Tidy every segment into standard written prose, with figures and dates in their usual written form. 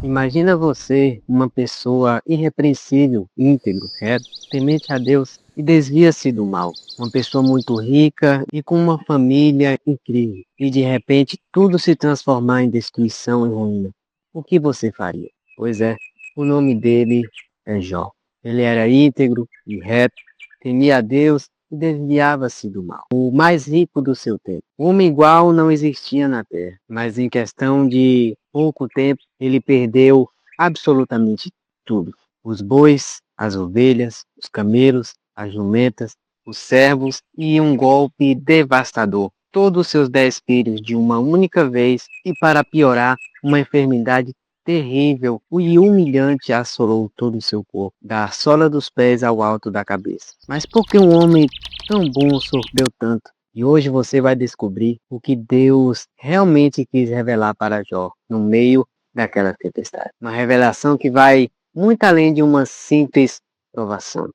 Imagina você, uma pessoa irrepreensível, íntegro, reto, temente a Deus e desvia-se do mal. Uma pessoa muito rica e com uma família incrível. E de repente tudo se transformar em destruição e ruína. O que você faria? Pois é, o nome dele é Jó. Ele era íntegro e reto, temia a Deus e desviava-se do mal. O mais rico do seu tempo. Homem igual não existia na terra, mas em questão de pouco tempo ele perdeu absolutamente tudo. Os bois, as ovelhas, os camelos, as jumentas, os servos e um golpe devastador. Todos os seus 10 filhos de uma única vez e, para piorar, uma enfermidade terrível e humilhante assolou todo o seu corpo, da sola dos pés ao alto da cabeça. Mas por que um homem tão bom sofreu tanto? E hoje você vai descobrir o que Deus realmente quis revelar para Jó no meio daquela tempestade. Uma revelação que vai muito além de uma simples provação.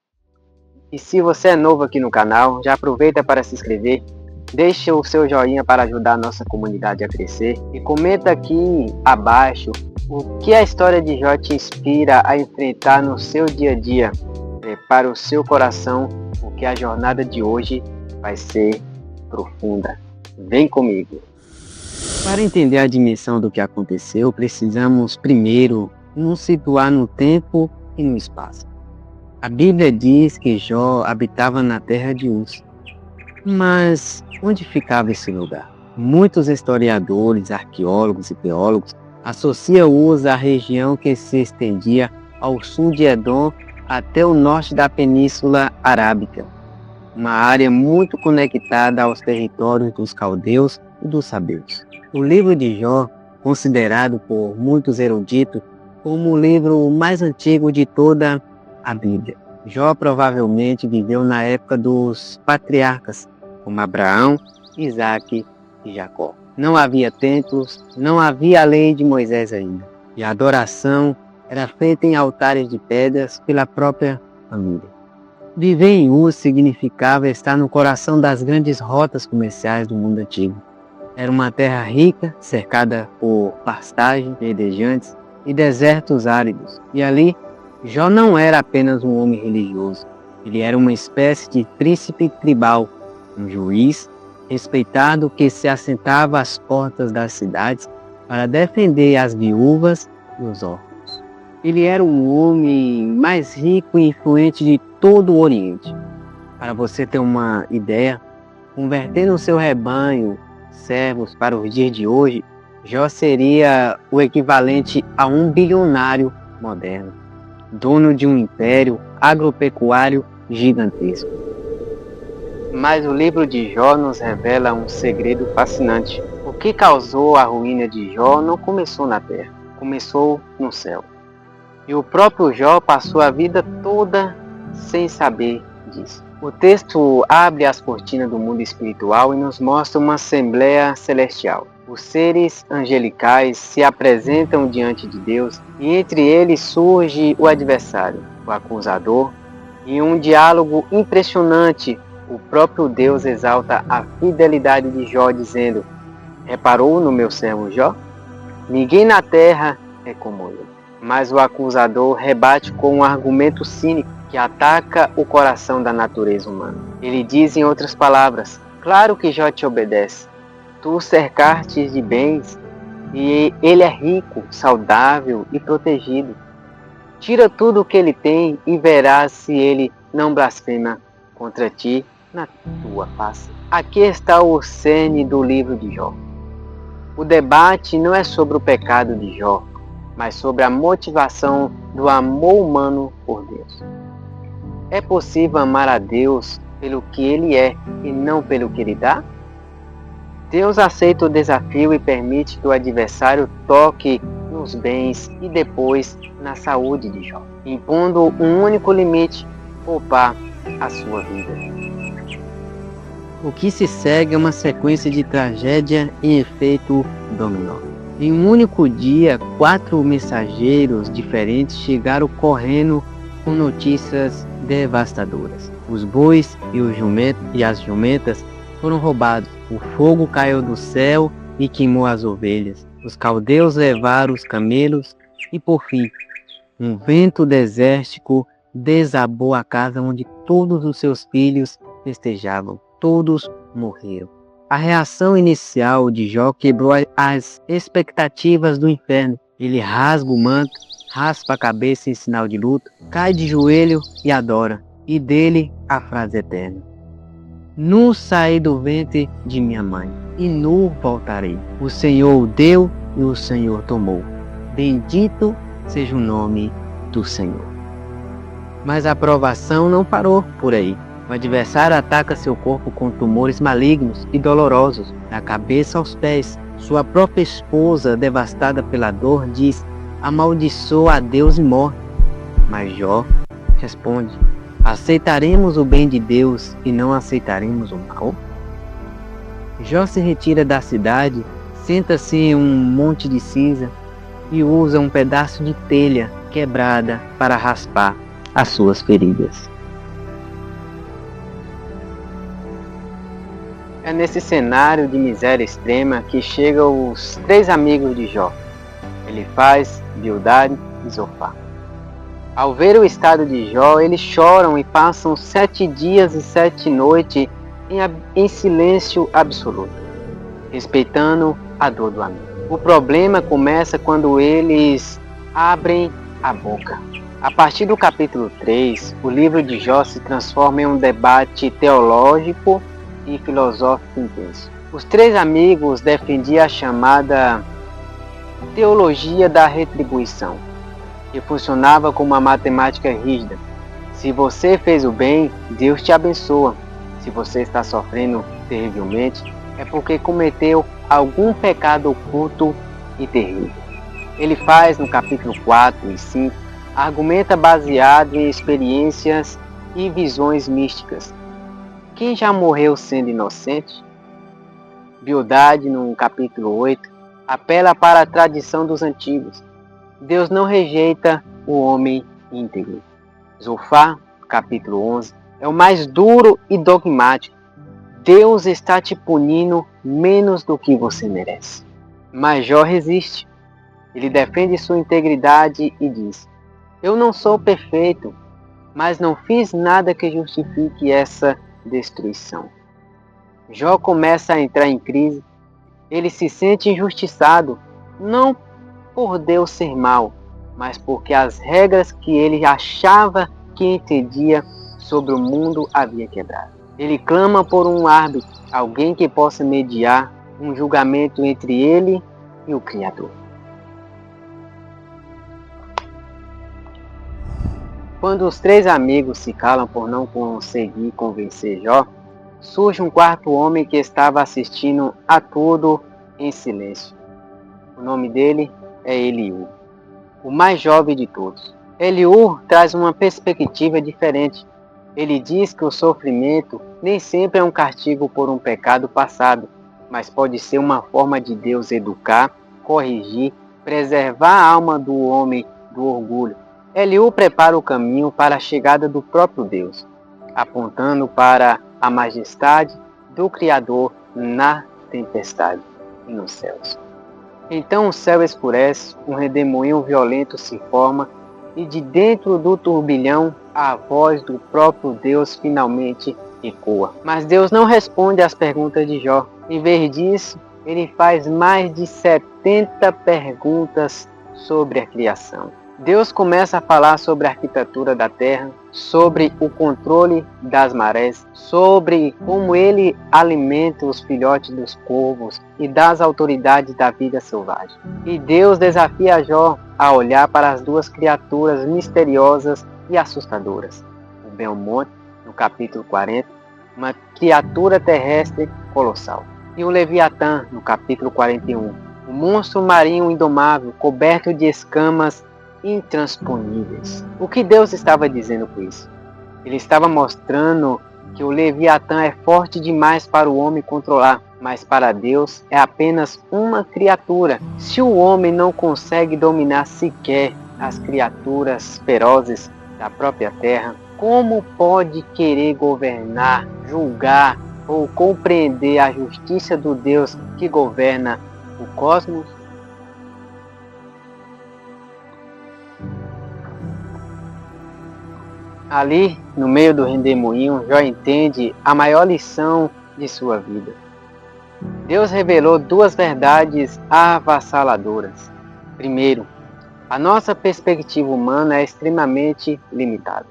E se você é novo aqui no canal, já aproveita para se inscrever, deixa o seu joinha para ajudar a nossa comunidade a crescer e comenta aqui abaixo o que a história de Jó te inspira a enfrentar no seu dia a dia. Prepara o seu coração, porque a jornada de hoje vai ser profunda. Vem comigo! Para entender a dimensão do que aconteceu, precisamos primeiro nos situar no tempo e no espaço. A Bíblia diz que Jó habitava na terra de Uz. Mas onde ficava esse lugar? Muitos historiadores, arqueólogos e teólogos associam Uz à região que se estendia ao sul de Edom até o norte da Península Arábica, uma área muito conectada aos territórios dos caldeus e dos sabeus. O livro de Jó, considerado por muitos eruditos como o livro mais antigo de toda a Bíblia. Jó provavelmente viveu na época dos patriarcas, como Abraão, Isaque e Jacó. Não havia templos, não havia a lei de Moisés ainda, e a adoração era feita em altares de pedras pela própria família. Viver em Uz significava estar no coração das grandes rotas comerciais do mundo antigo. Era uma terra rica, cercada por pastagens verdejantes e desertos áridos. E ali, Jó não era apenas um homem religioso. Ele era uma espécie de príncipe tribal, um juiz respeitado que se assentava às portas das cidades para defender as viúvas e os órfãos. Ele era o homem mais rico e influente de todo o Oriente. Para você ter uma ideia, convertendo o seu rebanho, servos para os dias de hoje, Jó seria o equivalente a um bilionário moderno, dono de um império agropecuário gigantesco. Mas o livro de Jó nos revela um segredo fascinante. O que causou a ruína de Jó não começou na terra, começou no céu. E o próprio Jó passou a vida toda sem saber disso. O texto abre as cortinas do mundo espiritual e nos mostra uma assembleia celestial. Os seres angelicais se apresentam diante de Deus e entre eles surge o adversário, o acusador, e um diálogo impressionante. O próprio Deus exalta a fidelidade de Jó, dizendo: reparou no meu servo Jó? Ninguém na terra é como ele. Mas o acusador rebate com um argumento cínico que ataca o coração da natureza humana. Ele diz, em outras palavras: claro que Jó te obedece. Tu o cercaste de bens e ele é rico, saudável e protegido. Tira tudo o que ele tem e verás se ele não blasfema contra ti na tua face. Aqui está o cerne do livro de Jó. O debate não é sobre o pecado de Jó, mas sobre a motivação do amor humano por Deus. É possível amar a Deus pelo que Ele é e não pelo que Ele dá? Deus aceita o desafio e permite que o adversário toque nos bens e depois na saúde de Jó, impondo um único limite: poupar a sua vida. O que se segue é uma sequência de tragédia e efeito dominó. Em um único dia, 4 mensageiros diferentes chegaram correndo com notícias devastadoras. Os bois e as jumentas foram roubados. O fogo caiu do céu e queimou as ovelhas. Os caldeus levaram os camelos E por fim, um vento desértico desabou a casa onde todos os seus filhos festejavam. Todos morreram. A reação inicial de Jó quebrou as expectativas do inferno. Ele rasga o manto, raspa a cabeça em sinal de luto, cai de joelho e adora. E dele a frase eterna: Nu saí do ventre de minha mãe, e nu voltarei. O Senhor o deu e o Senhor tomou. Bendito seja o nome do Senhor. Mas a provação não parou por aí. O adversário ataca seu corpo com tumores malignos e dolorosos, da cabeça aos pés. Sua própria esposa, devastada pela dor, diz: amaldiçoa a Deus e morre. Mas Jó responde: aceitaremos o bem de Deus e não aceitaremos o mal? Jó se retira da cidade, senta-se em um monte de cinza e usa um pedaço de telha quebrada para raspar as suas feridas. É nesse cenário de miséria extrema que chegam os três amigos de Jó, Elifaz, Bildade e Zofar. Ao ver o estado de Jó, eles choram e passam 7 dias e 7 noites em silêncio absoluto, respeitando a dor do amigo. O problema começa quando eles abrem a boca. A partir do capítulo 3, o livro de Jó se transforma em um debate teológico e filosófico intenso. Os três amigos defendiam a chamada teologia da retribuição, que funcionava como uma matemática rígida. Se você fez o bem, Deus te abençoa. Se você está sofrendo terrivelmente, é porque cometeu algum pecado oculto e terrível. Ele faz, no capítulo 4 e 5, argumenta baseado em experiências e visões místicas. Quem já morreu sendo inocente? Bildade, no capítulo 8, apela para a tradição dos antigos. Deus não rejeita o homem íntegro. Zofar, capítulo 11, é o mais duro e dogmático. Deus está te punindo menos do que você merece. Mas Jó resiste. Ele defende sua integridade e diz: eu não sou perfeito, mas não fiz nada que justifique essa destruição. Jó começa a entrar em crise. Ele se sente injustiçado, não por Deus ser mau, mas porque as regras que ele achava que entendia sobre o mundo havia quebrado. Ele clama por um árbitro, alguém que possa mediar um julgamento entre ele e o Criador. Quando os três amigos se calam por não conseguir convencer Jó, surge um quarto homem que estava assistindo a tudo em silêncio. O nome dele é Eliú, o mais jovem de todos. Eliú traz uma perspectiva diferente. Ele diz que o sofrimento nem sempre é um castigo por um pecado passado, mas pode ser uma forma de Deus educar, corrigir, preservar a alma do homem do orgulho. Eliú prepara o caminho para a chegada do próprio Deus, apontando para a majestade do Criador na tempestade e nos céus. Então o céu escurece, um redemoinho violento se forma, e de dentro do turbilhão a voz do próprio Deus finalmente ecoa. Mas Deus não responde às perguntas de Jó. Em vez disso, ele faz mais de 70 perguntas sobre a criação. Deus começa a falar sobre a arquitetura da terra, sobre o controle das marés, sobre como ele alimenta os filhotes dos corvos e das autoridades da vida selvagem. E Deus desafia Jó a olhar para as duas criaturas misteriosas e assustadoras. O Belmonte, no capítulo 40, uma criatura terrestre colossal. E o Leviatã, no capítulo 41, um monstro marinho indomável, coberto de escamas intransponíveis. O que Deus estava dizendo com isso? Ele estava mostrando que o Leviatã é forte demais para o homem controlar, mas para Deus é apenas uma criatura. Se o homem não consegue dominar sequer as criaturas ferozes da própria terra, como pode querer governar, julgar ou compreender a justiça do Deus que governa o cosmos? Ali, no meio do redemoinho, Jó entende a maior lição de sua vida. Deus revelou duas verdades avassaladoras. Primeiro, a nossa perspectiva humana é extremamente limitada.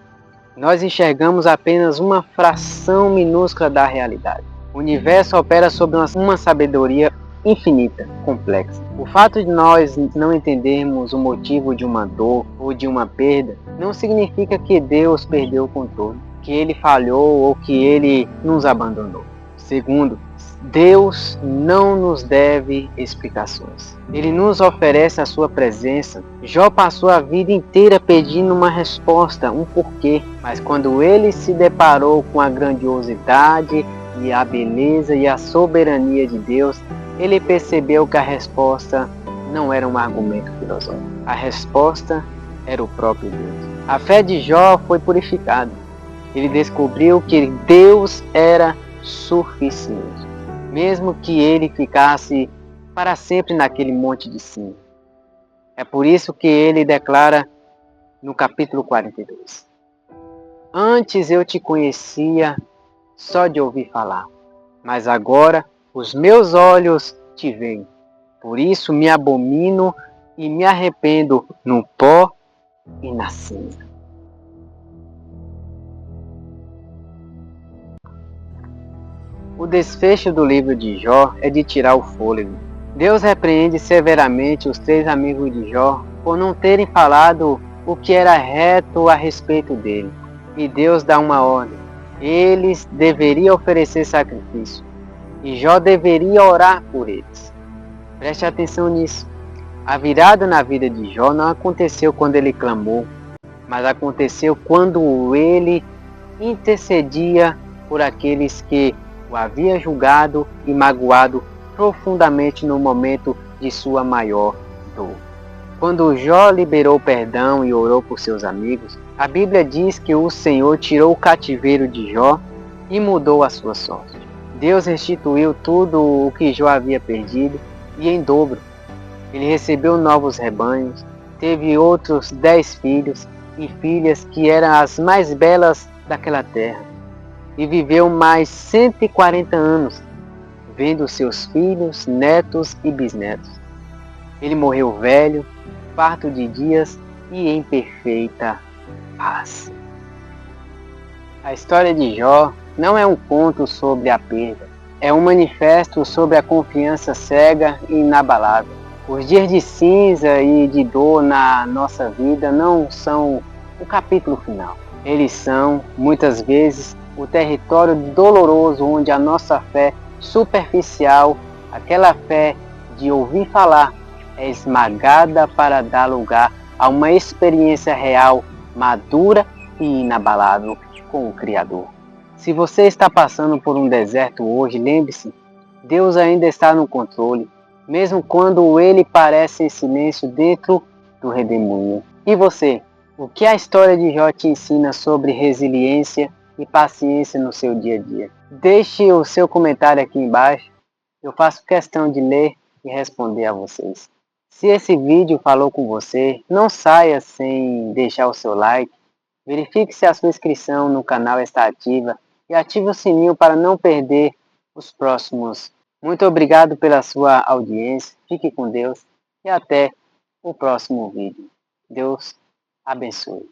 Nós enxergamos apenas uma fração minúscula da realidade. O universo opera sob uma sabedoria infinita, complexa. O fato de nós não entendermos o motivo de uma dor ou de uma perda não significa que Deus perdeu o controle, que Ele falhou ou que Ele nos abandonou. Segundo, Deus não nos deve explicações. Ele nos oferece a sua presença. Jó passou a vida inteira pedindo uma resposta, um porquê. Mas quando ele se deparou com a grandiosidade e a beleza e a soberania de Deus, ele percebeu que a resposta não era um argumento filosófico. A resposta era o próprio Deus. A fé de Jó foi purificada. Ele descobriu que Deus era suficiente, mesmo que ele ficasse para sempre naquele monte de cima. É por isso que ele declara no capítulo 42: Antes eu te conhecia só de ouvir falar, mas agora os meus olhos te veem. Por isso me abomino e me arrependo no pó e na cinza. O desfecho do livro de Jó é de tirar o fôlego. Deus repreende severamente os 3 amigos de Jó por não terem falado o que era reto a respeito dele. E Deus dá uma ordem. Eles deveriam oferecer sacrifício. E Jó deveria orar por eles. Preste atenção nisso. A virada na vida de Jó não aconteceu quando ele clamou, mas aconteceu quando ele intercedia por aqueles que o havia julgado e magoado profundamente no momento de sua maior dor. Quando Jó liberou perdão e orou por seus amigos, a Bíblia diz que o Senhor tirou o cativeiro de Jó e mudou a sua sorte. Deus restituiu tudo o que Jó havia perdido e em dobro. Ele recebeu novos rebanhos, teve outros 10 filhos e filhas que eram as mais belas daquela terra. E viveu mais 140 anos, vendo seus filhos, netos e bisnetos. Ele morreu velho, farto de dias e em perfeita paz. A história de Jó não é um conto sobre a perda, é um manifesto sobre a confiança cega e inabalável. Os dias de cinza e de dor na nossa vida não são o capítulo final. Eles são, muitas vezes, o território doloroso onde a nossa fé superficial, aquela fé de ouvir falar, é esmagada para dar lugar a uma experiência real, madura e inabalável com o Criador. Se você está passando por um deserto hoje, lembre-se, Deus ainda está no controle, mesmo quando Ele parece em silêncio dentro do redemoinho. E você? O que a história de Jó te ensina sobre resiliência e paciência no seu dia a dia? Deixe o seu comentário aqui embaixo. Eu faço questão de ler e responder a vocês. Se esse vídeo falou com você, não saia sem deixar o seu like. Verifique se a sua inscrição no canal está ativa e ative o sininho para não perder os próximos. Muito obrigado pela sua audiência. Fique com Deus e até o próximo vídeo. Deus abençoe.